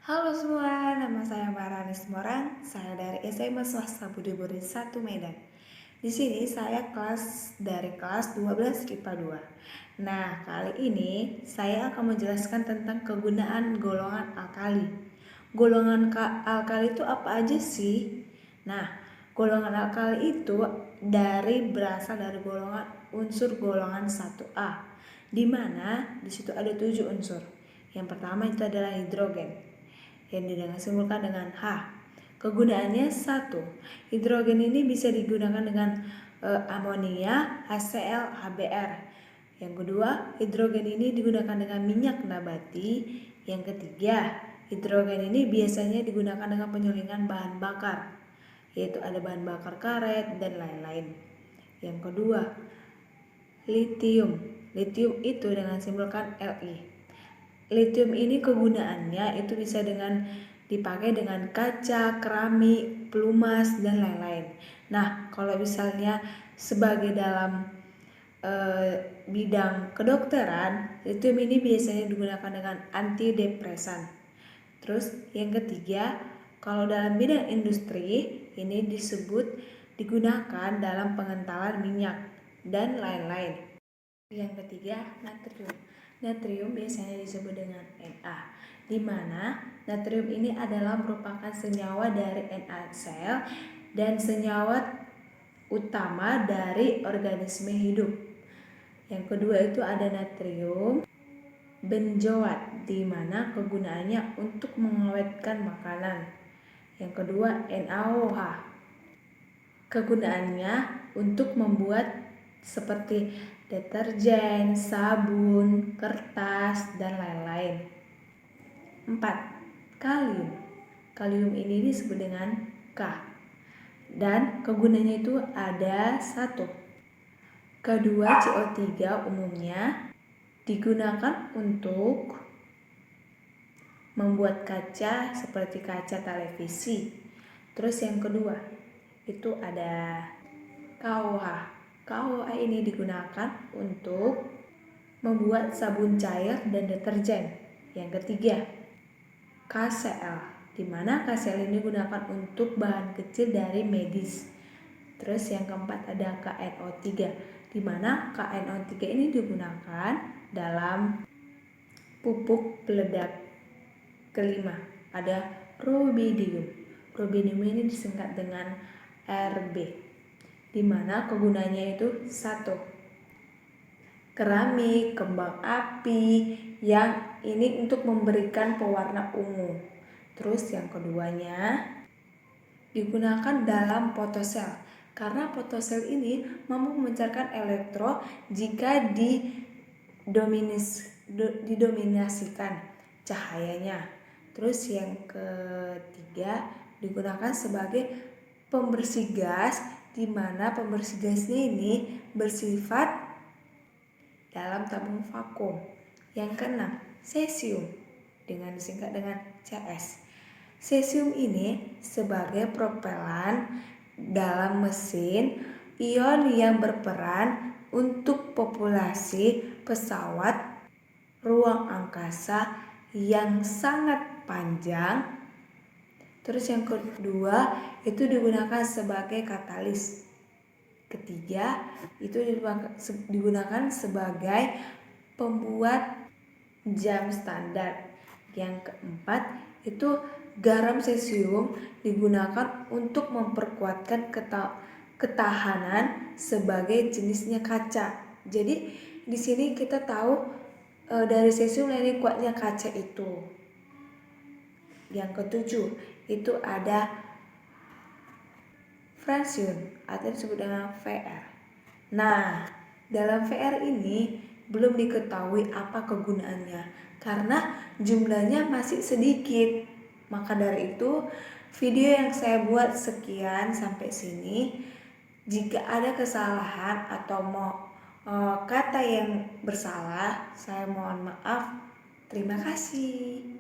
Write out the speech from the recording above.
Halo semua, nama saya Maranis Morang. Saya dari SMA Swasta Budi Buri 1 Medan. Di sini saya dari kelas 12 IPA 2. Nah, kali ini saya akan menjelaskan tentang kegunaan golongan alkali. Golongan alkali itu apa aja sih? Nah, golongan alkali itu berasal dari unsur golongan 1A, di mana di situ ada 7 unsur. Yang pertama itu adalah hidrogen yang disebutkan dengan H. Kegunaannya satu, hidrogen ini bisa digunakan dengan amonia, HCl, HBr. Yang kedua, hidrogen ini digunakan dengan minyak nabati. Yang ketiga, hidrogen ini biasanya digunakan dengan penyulingan bahan bakar, yaitu ada bahan bakar karet dan lain-lain. Yang kedua, litium. Litium itu dengan simbolkan Li. Litium ini kegunaannya itu bisa dipakai dengan kaca, keramik, pelumas, dan lain-lain. Nah, kalau misalnya sebagai dalam bidang kedokteran, litium ini biasanya digunakan dengan antidepresan. Terus yang ketiga, kalau dalam bidang industri ini digunakan dalam pengentalan minyak dan lain-lain. Yang ketiga, natrium. Natrium biasanya disebut dengan Na, di mana natrium ini adalah merupakan senyawa dari NaCl dan senyawa utama dari organisme hidup. Yang kedua itu ada natrium benzoat, di mana kegunaannya untuk mengawetkan makanan. Yang kedua NaOH, kegunaannya untuk membuat seperti deterjen, sabun, kertas, dan lain-lain. 4. Kalium. Kalium ini disebut dengan K. Dan kegunaannya itu ada satu. Kedua, CO3 umumnya digunakan untuk membuat kaca seperti kaca televisi. Terus yang kedua, itu ada KOH. KOH ini digunakan untuk membuat sabun cair dan deterjen. Yang ketiga, KCl, di mana KCl ini digunakan untuk bahan kecil dari medis. Terus yang keempat ada KNO3, di mana KNO3 ini digunakan dalam pupuk peledak. Kelima, ada rubidium. Rubidium ini disingkat dengan RB, di mana kegunaannya itu satu, keramik, kembang api, yang ini untuk memberikan pewarna ungu. Terus yang keduanya digunakan dalam fotosel, karena fotosel ini mampu memancarkan elektron jika didominasikan cahayanya. Terus yang ketiga digunakan sebagai pembersih gas, di mana pembersih gasnya ini bersifat dalam tabung vakum. Yang keenam, cesium, dengan disingkat dengan CS. Cesium ini sebagai propelan dalam mesin ion yang berperan untuk populasi pesawat ruang angkasa yang sangat panjang. Terus yang kedua itu digunakan sebagai katalis. Ketiga itu digunakan sebagai pembuat jam standar. Yang keempat itu garam cesium digunakan untuk memperkuatkan ketahanan sebagai jenisnya kaca. Jadi di sini kita tahu dari cesium ini kuatnya kaca itu. Yang ketujuh itu ada francium atau disebut dengan Vr. Nah, dalam Vr ini belum diketahui apa kegunaannya karena jumlahnya masih sedikit. Maka dari itu, video yang saya buat sekian sampai sini. Jika ada kesalahan atau kata yang bersalah, saya mohon maaf. Terima kasih.